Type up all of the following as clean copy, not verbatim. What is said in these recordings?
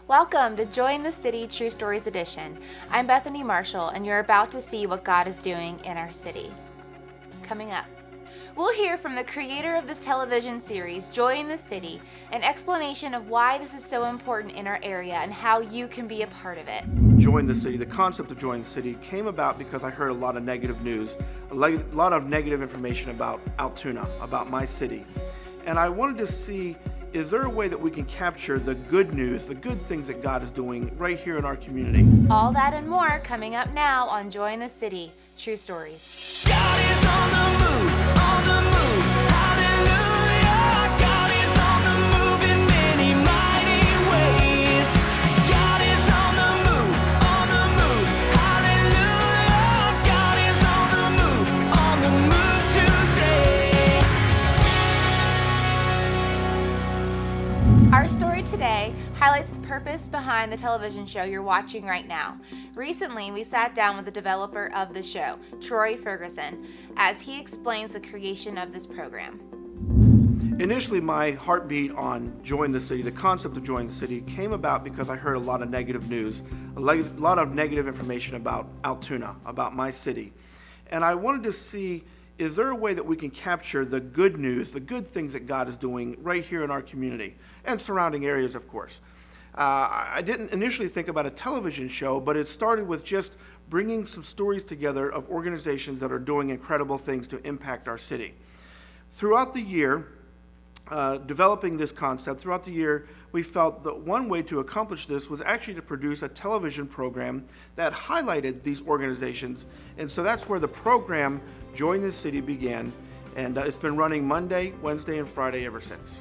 Welcome to Join the City True Stories Edition. I'm Bethany Marshall, and you're about to see what God is doing in our city. Coming up, we'll hear from the creator of this television series, Joy in the City, an explanation of why this is so important in our area and how you can be a part of it. Join the City, the concept of Join the City came about because I heard a lot of negative news, a lot of negative information about Altoona, about my city. And I wanted to see, is there a way that we can capture the good news, the good things that God is doing right here in our community? All that and more coming up now on Joy in the City True Stories. God is on the move, on the move, hallelujah. God is on the move in many mighty ways. God is on the move, hallelujah. God is on the move today. Our story today highlights the purpose behind the television show you're watching right now. Recently, we sat down with the developer of the show, Troy Ferguson, as he explains the creation of this program. Initially, my heartbeat on Join the City, the concept of Join the City, came about because I heard a lot of negative news, a lot of negative information about Altoona, about my city. And I wanted to see, is there a way that we can capture the good news, the good things that God is doing right here in our community and surrounding areas, of course. I didn't initially think about a television show, but it started with just bringing some stories together of organizations that are doing incredible things to impact our city. Throughout the year, developing this concept, throughout the year, we felt that one way to accomplish this was actually to produce a television program that highlighted these organizations. And so that's where the program Join the City began, and it's been running Monday, Wednesday, and Friday ever since.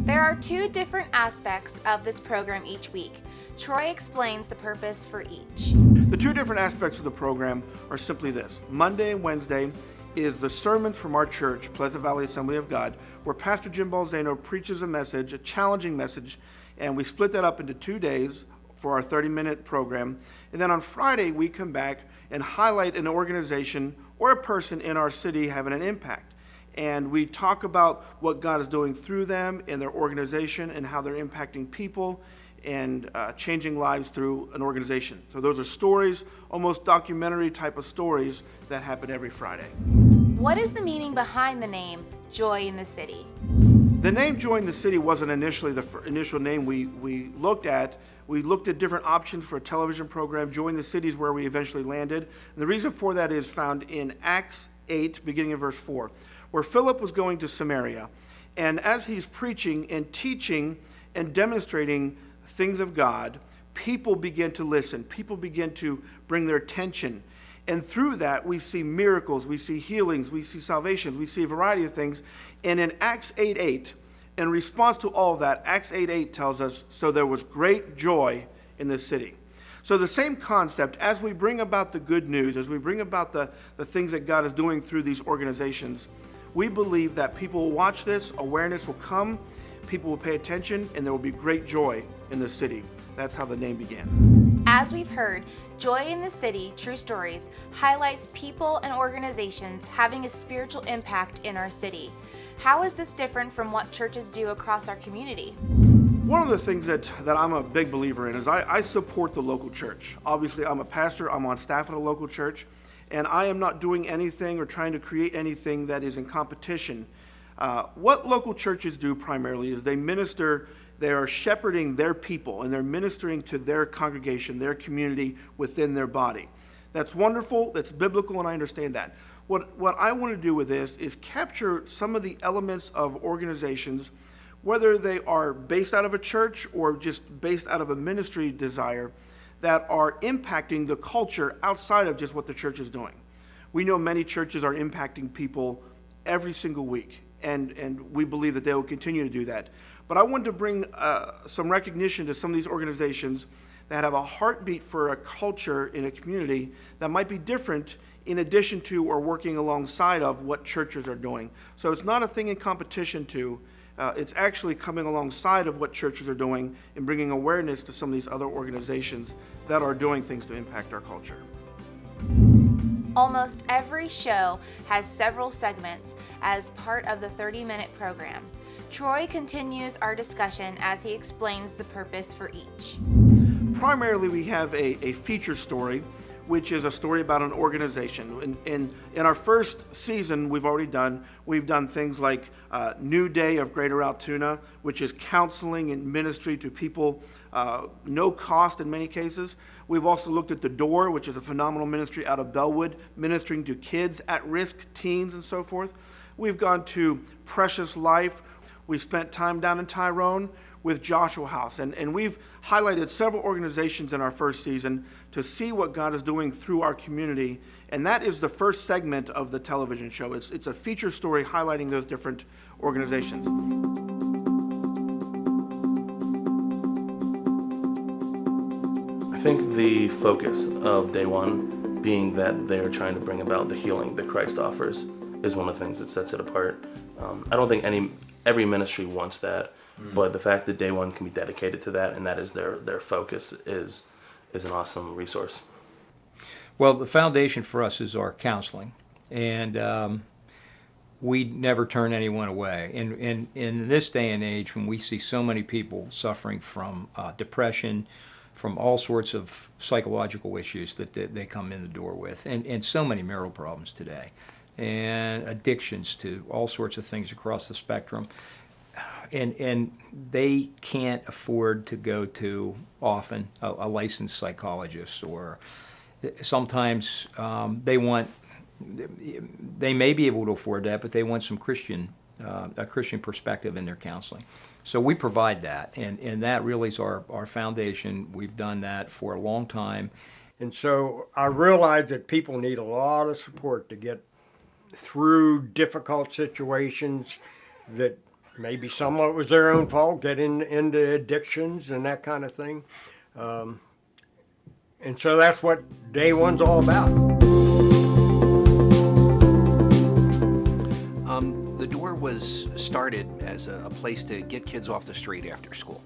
There are two different aspects of this program each week. Troy explains the purpose for each. The two different aspects of the program are simply this. Monday and Wednesday is the sermon from our church, Pleasant Valley Assembly of God, where Pastor Jim Balzano preaches a message, a challenging message, and we split that up into 2 days for our 30-minute program. And then on Friday, we come back and highlight an organization or a person in our city having an impact. And we talk about what God is doing through them and their organization and how they're impacting people and changing lives through an organization. So those are stories, almost documentary type of stories that happen every Friday. What is the meaning behind the name Joy in the City? The name Join the City wasn't initially the initial name we looked at. We looked at different options for a television program. Join the City is where we eventually landed. And the reason for that is found in Acts 8, beginning in verse 4, where Philip was going to Samaria. And as he's preaching and teaching and demonstrating things of God, people begin to listen. People begin to bring their attention. And through that, we see miracles, we see healings, we see salvations, we see a variety of things. And in Acts 8:8, in response to all of that, Acts 8:8 tells us, so there was great joy in the city. So the same concept, as we bring about the good news, as we bring about the things that God is doing through these organizations, we believe that people will watch this, awareness will come, people will pay attention, and there will be great joy in the city. That's how the name began. As we've heard, Joy in the City True Stories highlights people and organizations having a spiritual impact in our city. How is this different from what churches do across our community? One of the things that I'm a big believer in is I support the local church. Obviously, I'm a pastor, I'm on staff at a local church, and I am not doing anything or trying to create anything that is in competition. What local churches do primarily is they minister, they are shepherding their people, and they're ministering to their congregation, their community within their body. That's wonderful, that's biblical, and I understand that. What I want to do with this is capture some of the elements of organizations, whether they are based out of a church or just based out of a ministry desire, that are impacting the culture outside of just what the church is doing. We know many churches are impacting people every single week, and we believe that they will continue to do that. But I wanted to bring some recognition to some of these organizations that have a heartbeat for a culture in a community that might be different in addition to or working alongside of what churches are doing. So it's not a thing in competition to, it's actually coming alongside of what churches are doing and bringing awareness to some of these other organizations that are doing things to impact our culture. Almost every show has several segments as part of the 30-minute program. Troy continues our discussion as he explains the purpose for each. Primarily, we have a feature story, which is a story about an organization. In our first season, we've done things like New Day of Greater Altoona, which is counseling and ministry to people, no cost in many cases. We've also looked at The Door, which is a phenomenal ministry out of Bellwood, ministering to kids at risk, teens, and so forth. We've gone to Precious Life. We spent time down in Tyrone with Joshua House, and we've highlighted several organizations in our first season to see what God is doing through our community, and that is the first segment of the television show. It's a feature story highlighting those different organizations. I think the focus of Day One being that they're trying to bring about the healing that Christ offers is one of the things that sets it apart. I don't think every ministry wants that, but the fact that Day One can be dedicated to that and that is their focus is an awesome resource. Well, the foundation for us is our counseling, and we never turn anyone away. And in this day and age, when we see so many people suffering from depression, from all sorts of psychological issues that they come in the door with, and so many marital problems today, and addictions to all sorts of things across the spectrum. And they can't afford to go to often a licensed psychologist, or sometimes they may be able to afford that, but they want some a Christian perspective in their counseling. So we provide that, and that really is our foundation. We've done that for a long time. And so I realize that people need a lot of support to get through difficult situations, that maybe some of it was their own fault, get into addictions and that kind of thing. And so that's what Day One's all about. The Door was started as a place to get kids off the street after school.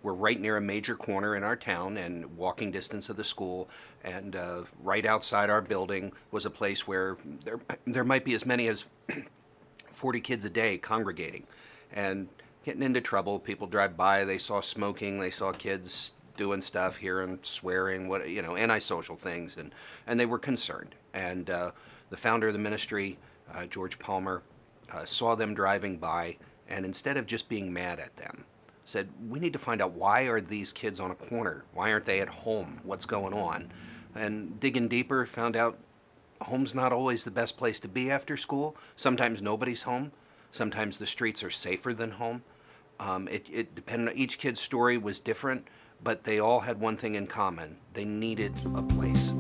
We're right near a major corner in our town and walking distance of the school, and right outside our building was a place where there might be as many as 40 kids a day congregating and getting into trouble. People drive by, they saw smoking, they saw kids doing stuff, hearing swearing, antisocial things, and they were concerned. And the founder of the ministry, George Palmer, saw them driving by, and instead of just being mad at them, said, we need to find out, why are these kids on a corner? Why aren't they at home? What's going on? And digging deeper, found out home's not always the best place to be after school. Sometimes nobody's home. Sometimes the streets are safer than home. It depended on, each kid's story was different, but they all had one thing in common. They needed a place.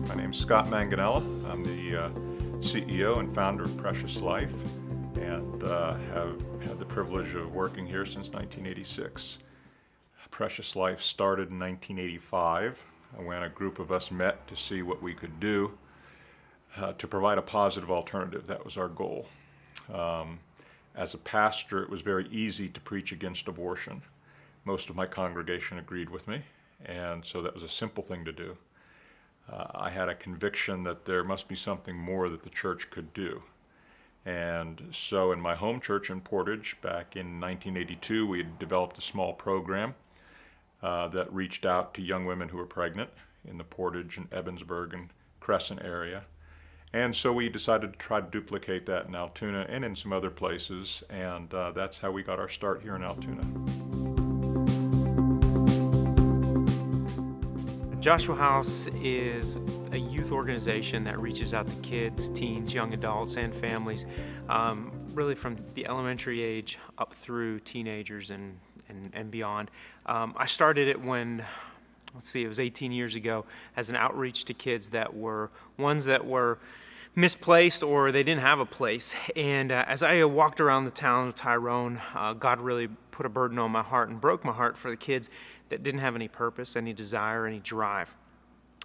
My name's Scott Manganella. I'm the CEO and founder of Precious Life, and have had the privilege of working here since 1986. Precious Life started in 1985 when a group of us met to see what we could do to provide a positive alternative. That was our goal. As a pastor, it was very easy to preach against abortion. Most of my congregation agreed with me, and so that was a simple thing to do. I had a conviction that there must be something more that the church could do. And so in my home church in Portage, back in 1982, we had developed a small program that reached out to young women who were pregnant in the Portage and Ebensburg and Crescent area. And so we decided to try to duplicate that in Altoona and in some other places, and that's how we got our start here in Altoona. Joshua House is a youth organization that reaches out to kids, teens, young adults, and families, really from the elementary age up through teenagers and beyond. I started it when, it was 18 years ago, as an outreach to kids that were misplaced or they didn't have a place. And as I walked around the town of Tyrone, God really put a burden on my heart and broke my heart for the kids that didn't have any purpose, any desire, any drive.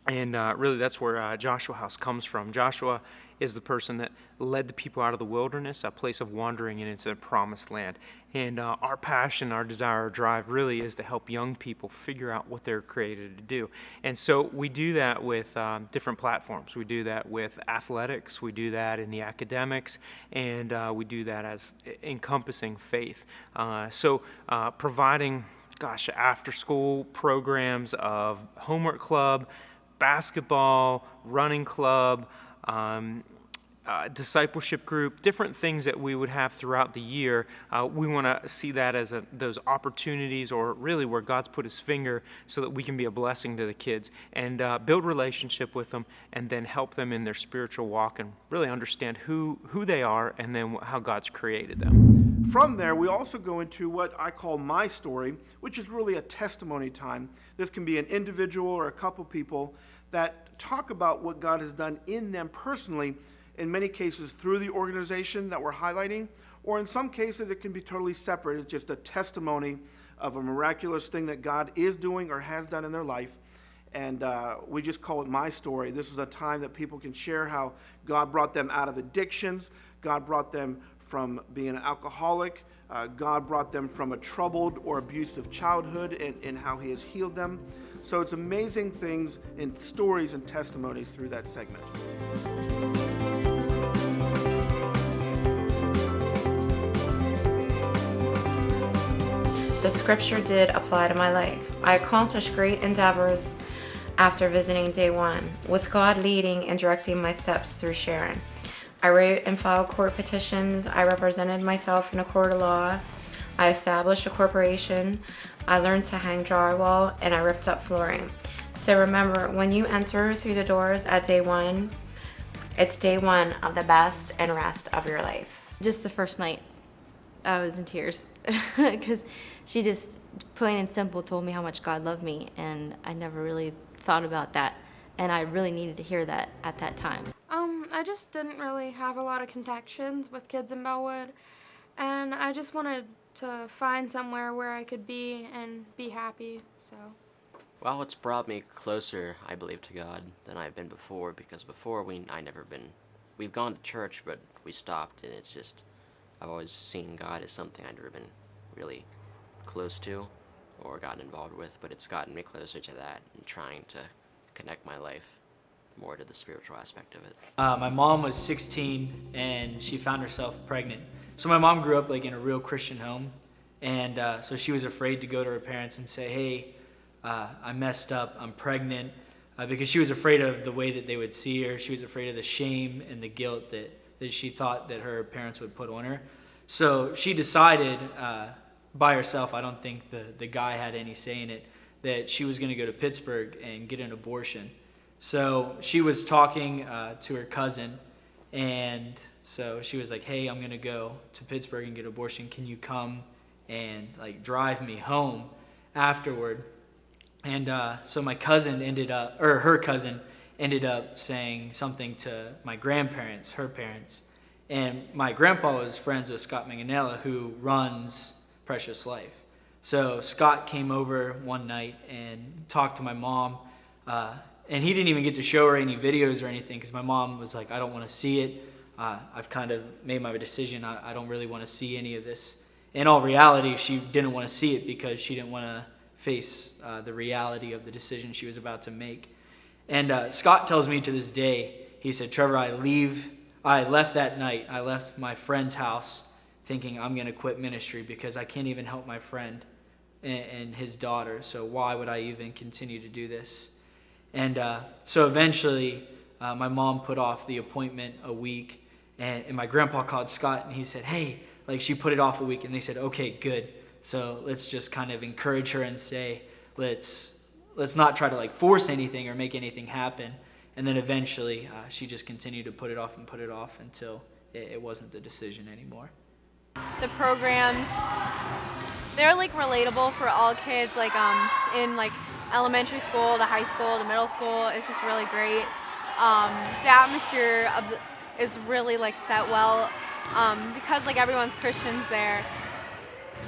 And really that's where Joshua House comes from. Joshua is the person that led the people out of the wilderness, a place of wandering, and into the promised land. And our passion, our desire, our drive really is to help young people figure out what they're created to do. And so we do that with different platforms. We do that with athletics, we do that in the academics, and we do that as encompassing faith. So providing, after-school programs of homework club, basketball, running club, discipleship group, different things that we would have throughout the year. We want to see that as those opportunities, or really where God's put his finger, so that we can be a blessing to the kids and build relationship with them, and then help them in their spiritual walk and really understand who they are, and then how God's created them. From there, we also go into what I call my story, which is really a testimony time. This can be an individual or a couple people that talk about what God has done in them personally, in many cases through the organization that we're highlighting, or in some cases it can be totally separate. It's just a testimony of a miraculous thing that God is doing or has done in their life. And we just call it my story. This is a time that people can share how God brought them out of addictions, God brought them from being an alcoholic, God brought them from a troubled or abusive childhood, and how he has healed them. So it's amazing things and stories and testimonies through that segment. The scripture did apply to my life. I accomplished great endeavors after visiting Day One, with God leading and directing my steps through Sharon. I wrote and filed court petitions. I represented myself in a court of law. I established a corporation. I learned to hang drywall, and I ripped up flooring. So remember, when you enter through the doors at Day One, it's day one of the best and rest of your life. Just the first night, I was in tears because she just, plain and simple, told me how much God loved me, and I never really thought about that, and I really needed to hear that at that time. I just didn't really have a lot of connections with kids in Bellwood, and I just wanted to find somewhere where I could be and be happy, so. Well, it's brought me closer, I believe, to God than I've been before, because before we've gone to church, but we stopped, and it's just, I've always seen God as something I'd never been really close to or gotten involved with, but it's gotten me closer to that and trying to connect my life more to the spiritual aspect of it. My mom was 16 and she found herself pregnant. So my mom grew up like in a real Christian home, and so she was afraid to go to her parents and say, hey, I messed up, I'm pregnant, because she was afraid of the way that they would see her. She was afraid of the shame and the guilt that she thought that her parents would put on her. So she decided by herself, I don't think the guy had any say in it, that she was going to go to Pittsburgh and get an abortion. So she was talking to her cousin, and so she was like, hey, I'm going to go to Pittsburgh and get an abortion. Can you come and like drive me home afterward? And so my cousin her cousin ended up saying something to my grandparents, her parents. And my grandpa was friends with Scott Manganella, who runs Precious Life. So Scott came over one night and talked to my mom, and he didn't even get to show her any videos or anything, because my mom was like, I don't want to see it. I've kind of made my decision. I don't really want to see any of this. In all reality, she didn't want to see it because she didn't want to face the reality of the decision she was about to make. And Scott tells me to this day, he said, Trevor, I left that night. I left my friend's house thinking I'm going to quit ministry because I can't even help my friend and his daughter. So why would I even continue to do this? And so eventually my mom put off the appointment a week, and my grandpa called Scott and he said, hey, like she put it off a week, and they said, okay, good. So let's just kind of encourage her and say, let's not try to like force anything or make anything happen. And then eventually she just continued to put it off until it wasn't the decision anymore. The programs, they're like relatable for all kids, like in like elementary school to high school to middle school. It's just really great. The atmosphere is really like set well because like everyone's Christians there,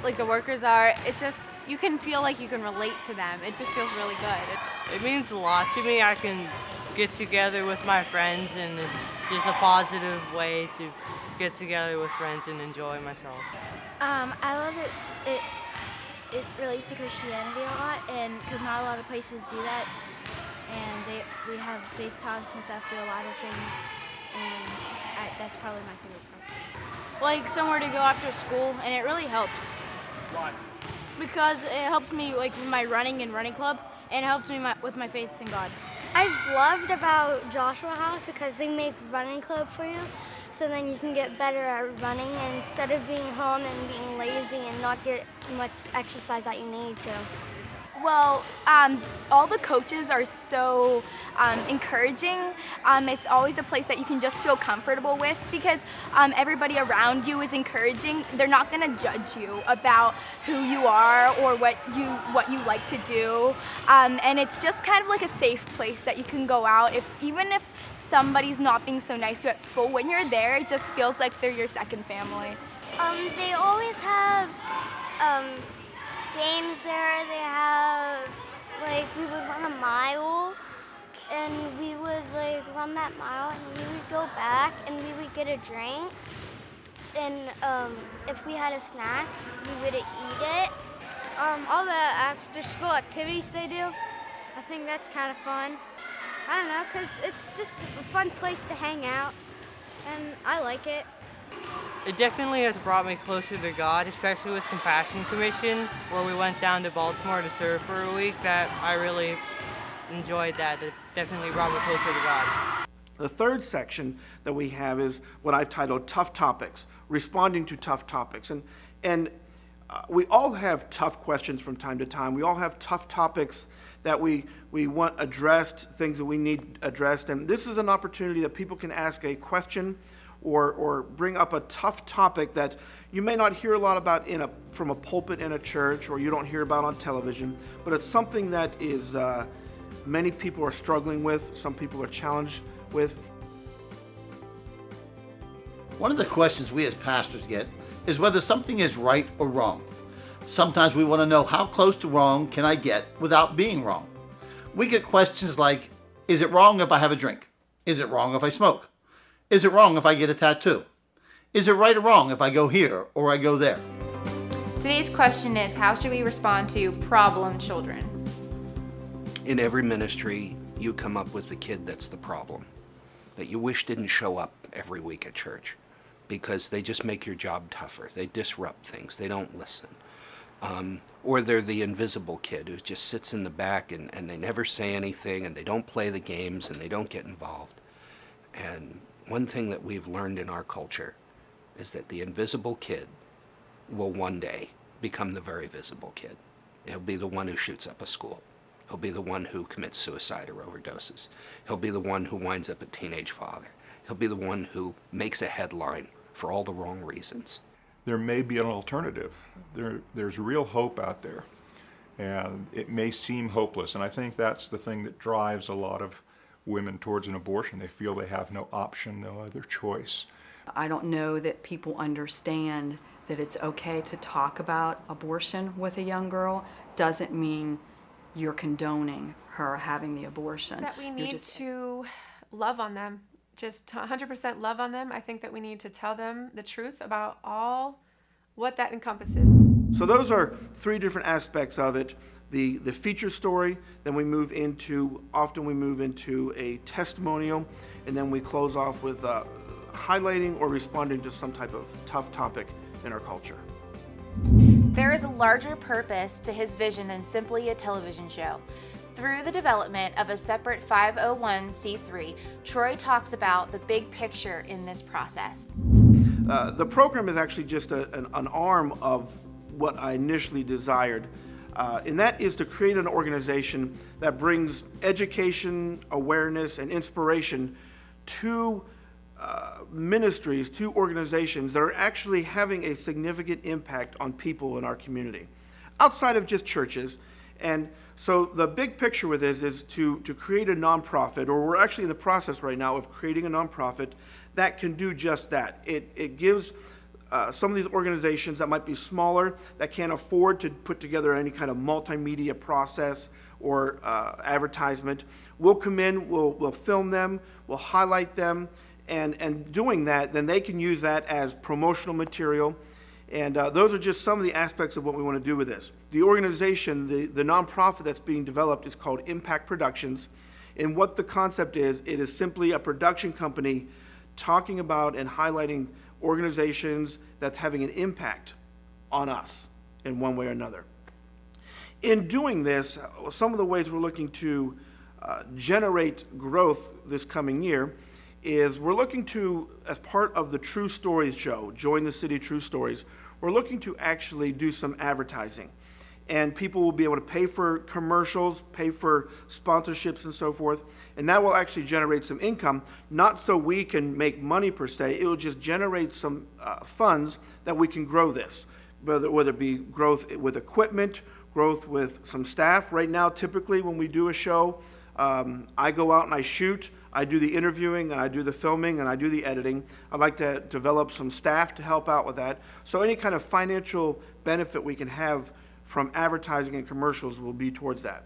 like the workers are. It just, you can feel like you can relate to them. It just feels really good. It means a lot to me. I can get together with my friends, and it's just a positive way to get together with friends and enjoy myself. I love it. It relates to Christianity a lot, and because not a lot of places do that, and we have faith talks and stuff, do a lot of things, and that's probably my favorite part. Like somewhere to go after school, and it really helps. Why? Because it helps me like with my running and running club, and it helps me with my faith in God. I've loved about Joshua House because they make running club for you, so then you can get better at running instead of being home and being lazy and not get much exercise that you need to. Well, all the coaches are so encouraging. It's always a place that you can just feel comfortable with because everybody around you is encouraging. They're not going to judge you about who you are or what you like to do. And it's just kind of like a safe place that you can go out. Even if somebody's not being so nice to you at school, when you're there, it just feels like they're your second family. They always have games there. They have, like, we would run a mile, and we would, like, run that mile, and we would go back, and we would get a drink, and if we had a snack, we would eat it. All the after-school activities they do, I think that's kind of fun. I don't know, because it's just a fun place to hang out, and I like it. It definitely has brought me closer to God, especially with Compassion Commission, where we went down to Baltimore to serve for a week. That I really enjoyed that. It definitely brought me closer to God. The third section that we have is what I've titled Tough Topics, responding to tough topics. And we all have tough questions from time to time. We all have tough topics that we want addressed, things that we need addressed. And this is an opportunity that people can ask a question or bring up a tough topic that you may not hear a lot about from a pulpit in a church, or you don't hear about on television, but it's something that is many people are struggling with, some people are challenged with. One of the questions we as pastors get is whether something is right or wrong. Sometimes we want to know how close to wrong can I get without being wrong. We get questions like, is it wrong if I have a drink? Is it wrong if I smoke? Is it wrong if I get a tattoo? Is it right or wrong if I go here or I go there? Today's question is, how should we respond to problem children? In every ministry, you come up with the kid that's the problem, that you wish didn't show up every week at church because they just make your job tougher. They disrupt things. They don't listen. Or they're the invisible kid who just sits in the back and they never say anything, and they don't play the games, and they don't get involved. And one thing that we've learned in our culture is that the invisible kid will one day become the very visible kid. He'll be the one who shoots up a school. He'll be the one who commits suicide or overdoses. He'll be the one who winds up a teenage father. He'll be the one who makes a headline for all the wrong reasons. There may be an alternative. There's real hope out there, and it may seem hopeless, and I think that's the thing that drives a lot of women towards an abortion. They feel they have no option, no other choice. I don't know that people understand that it's okay to talk about abortion with a young girl. Doesn't mean you're condoning her having the abortion. That we need to love on them, just 100% love on them. I think that we need to tell them the truth about all what that encompasses. So those are three different aspects of it. The feature story, then often we move into a testimonial, and then we close off with highlighting or responding to some type of tough topic in our culture. There is a larger purpose to his vision than simply a television show. Through the development of a separate 501c3, Troy talks about the big picture in this process. The program is actually just an arm of what I initially desired, and that is to create an organization that brings education, awareness, and inspiration to ministries, to organizations that are actually having a significant impact on people in our community, outside of just churches. And so the big picture with this is to create a nonprofit, or we're actually in the process right now of creating a nonprofit that can do just that. It gives some of these organizations that might be smaller, that can't afford to put together any kind of multimedia process or advertisement, we'll come in, we'll film them, we'll highlight them, and doing that, then they can use that as promotional material. And those are just some of the aspects of what we want to do with this. The organization, the nonprofit that's being developed is called Impact Productions. And what the concept is, it is simply a production company talking about and highlighting organizations that's having an impact on us in one way or another. In doing this, some of the ways we're looking to generate growth this coming year is we're looking to, as part of the True Stories show, Join the City True Stories, we're looking to actually do some advertising. And people will be able to pay for commercials, pay for sponsorships and so forth, and that will actually generate some income, not so we can make money per se, it will just generate some funds that we can grow this, whether it be growth with equipment, growth with some staff. Right now, typically when we do a show, I go out and I shoot, I do the interviewing, and I do the filming, and I do the editing. I'd like to develop some staff to help out with that. So any kind of financial benefit we can have from advertising and commercials will be towards that.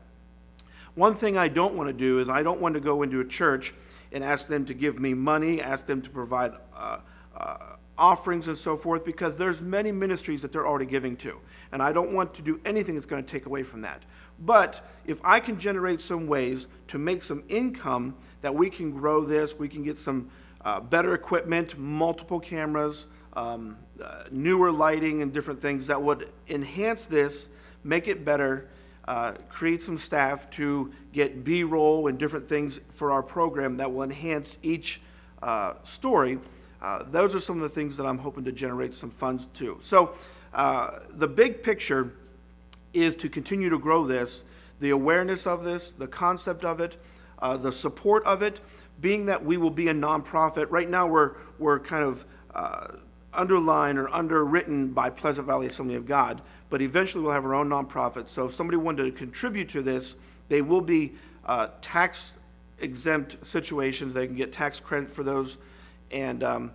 One thing I don't want to do is I don't want to go into a church and ask them to give me money, ask them to provide offerings and so forth, because there's many ministries that they're already giving to. And I don't want to do anything that's going to take away from that. But if I can generate some ways to make some income that we can grow this, we can get some better equipment, multiple cameras, newer lighting and different things that would enhance this, make it better, create some staff to get B-roll and different things for our program that will enhance each story. Those are some of the things that I'm hoping to generate some funds to. So the big picture is to continue to grow this, the awareness of this, the concept of it, the support of it, being that we will be a nonprofit. Right now we're kind of underlined or underwritten by Pleasant Valley Assembly of God, but eventually we'll have our own nonprofit. So if somebody wanted to contribute to this, they will be tax exempt situations. They can get tax credit for those, and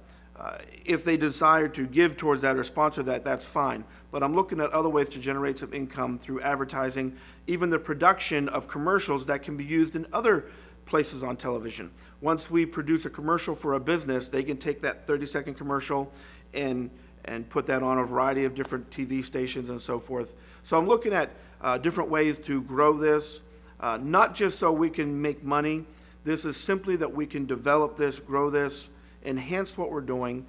if they desire to give towards that or sponsor that, that's fine. But I'm looking at other ways to generate some income through advertising, even the production of commercials that can be used in other places on television. Once we produce a commercial for a business, they can take that 30-second commercial and put that on a variety of different TV stations and so forth. So I'm looking at different ways to grow this, not just so we can make money. This is simply that we can develop this, grow this, enhance what we're doing,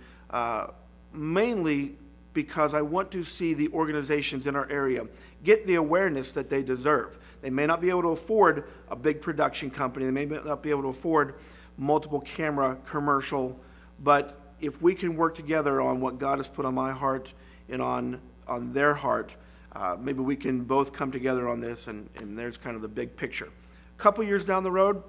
mainly because I want to see the organizations in our area get the awareness that they deserve. They may not be able to afford a big production company, they may not be able to afford multiple camera commercial, but if we can work together on what God has put on my heart and on their heart, maybe we can both come together on this, and there's kind of the big picture. A couple years down the road,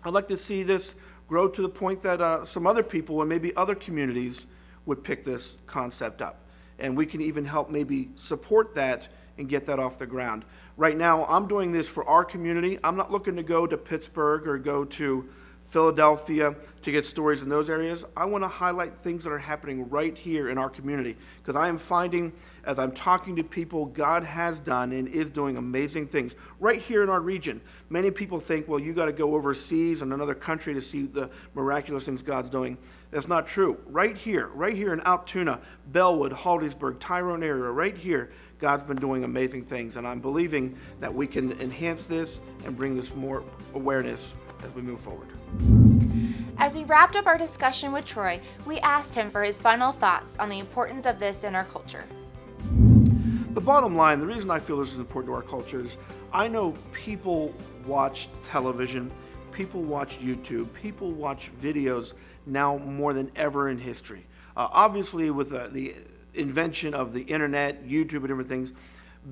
I'd like to see this grow to the point that some other people and maybe other communities would pick this concept up. And we can even help maybe support that and get that off the ground. Right now, I'm doing this for our community. I'm not looking to go to Pittsburgh or go to Philadelphia to get stories in those areas. I want to highlight things that are happening right here in our community, because I am finding, as I'm talking to people, God has done and is doing amazing things right here in our region. Many people think, well, you got to go overseas in another country to see the miraculous things God's doing. That's not true. Right here in Altoona, Bellwood, Haldysburg, Tyrone area, right here, God's been doing amazing things, and I'm believing that we can enhance this and bring this more awareness as we move forward. As we wrapped up our discussion with Troy, we asked him for his final thoughts on the importance of this in our culture. The bottom line, the reason I feel this is important to our culture is I know people watch television, people watch YouTube, people watch videos now more than ever in history. Obviously, with the invention of the internet, YouTube and different things,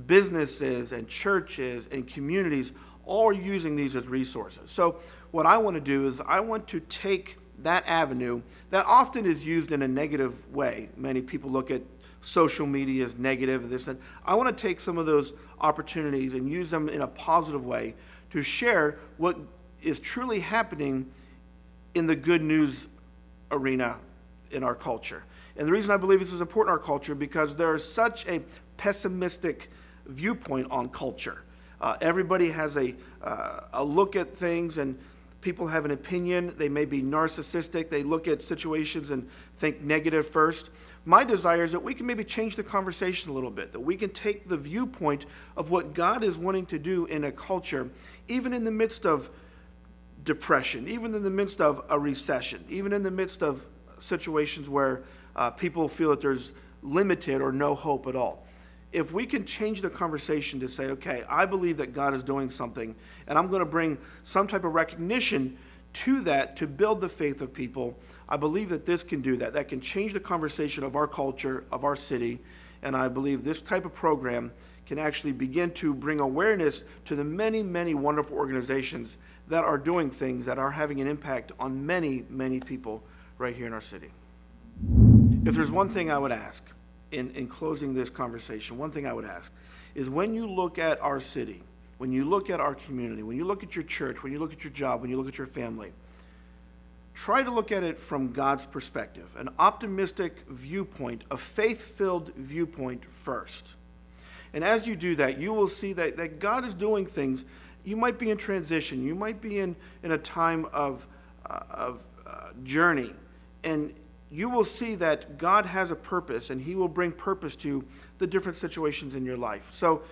businesses and churches and communities all are using these as resources. So what I want to do is I want to take that avenue that often is used in a negative way. Many people look at social media as negative, this and I want to take some of those opportunities and use them in a positive way to share what is truly happening in the good news arena in our culture. And the reason I believe this is important in our culture because there is such a pessimistic viewpoint on culture. Everybody has a look at things, and people have an opinion. They may be narcissistic. They look at situations and think negative first. My desire is that we can maybe change the conversation a little bit, that we can take the viewpoint of what God is wanting to do in a culture, even in the midst of depression, even in the midst of a recession, even in the midst of situations where people feel that there's limited or no hope at all. If we can change the conversation to say, okay, I believe that God is doing something, and I'm going to bring some type of recognition to that to build the faith of people, I believe that this can do that. That can change the conversation of our culture, of our city, and I believe this type of program can actually begin to bring awareness to the many, many wonderful organizations that are doing things that are having an impact on many, many people right here in our city. If there's one thing I would ask, in closing this conversation, one thing I would ask is when you look at our city, when you look at our community, when you look at your church, when you look at your job, when you look at your family, try to look at it from God's perspective, an optimistic viewpoint, a faith-filled viewpoint first. And as you do that, you will see that God is doing things. You might be in transition. You might be in a time of journey. And you will see that God has a purpose, and he will bring purpose to the different situations in your life. So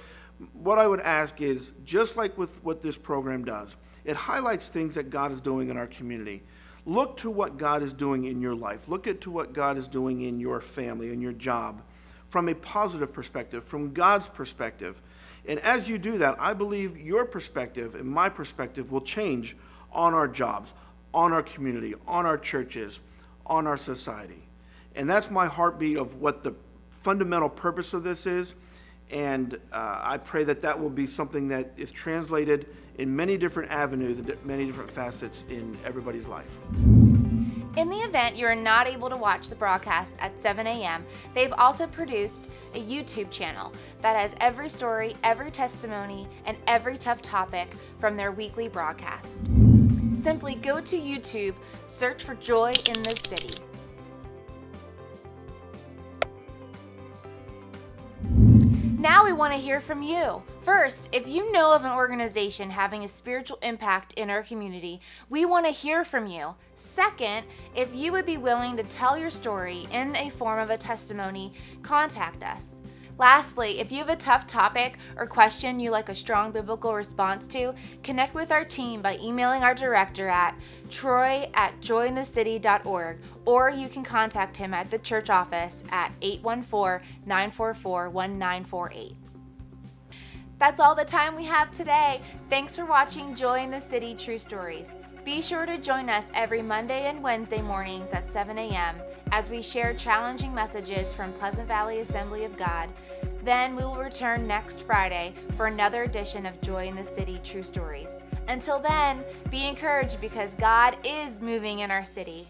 what I would ask is, just like with what this program does, it highlights things that God is doing in our community. Look to what God is doing in your life. Look to what God is doing in your family, in your job, from a positive perspective, from God's perspective. And as you do that, I believe your perspective and my perspective will change on our jobs, on our community, on our churches, on our society. And that's my heartbeat of what the fundamental purpose of this is. And I pray that that will be something that is translated in many different avenues, many different facets in everybody's life. In the event you are not able to watch the broadcast at 7 a.m., they've also produced a YouTube channel that has every story, every testimony, and every tough topic from their weekly broadcast. Simply go to YouTube, search for Joy in the City. Now we want to hear from you. First, if you know of an organization having a spiritual impact in our community, we want to hear from you. Second, if you would be willing to tell your story in a form of a testimony, contact us. Lastly, if you have a tough topic or question you like a strong biblical response to, connect with our team by emailing our director at troy@joyinthecity.org, or you can contact him at the church office at 814-944-1948. That's all the time we have today. Thanks for watching Joy in the City True Stories. Be sure to join us every Monday and Wednesday mornings at 7 a.m. as we share challenging messages from Pleasant Valley Assembly of God. Then we will return next Friday for another edition of Joy in the City True Stories. Until then, be encouraged because God is moving in our city.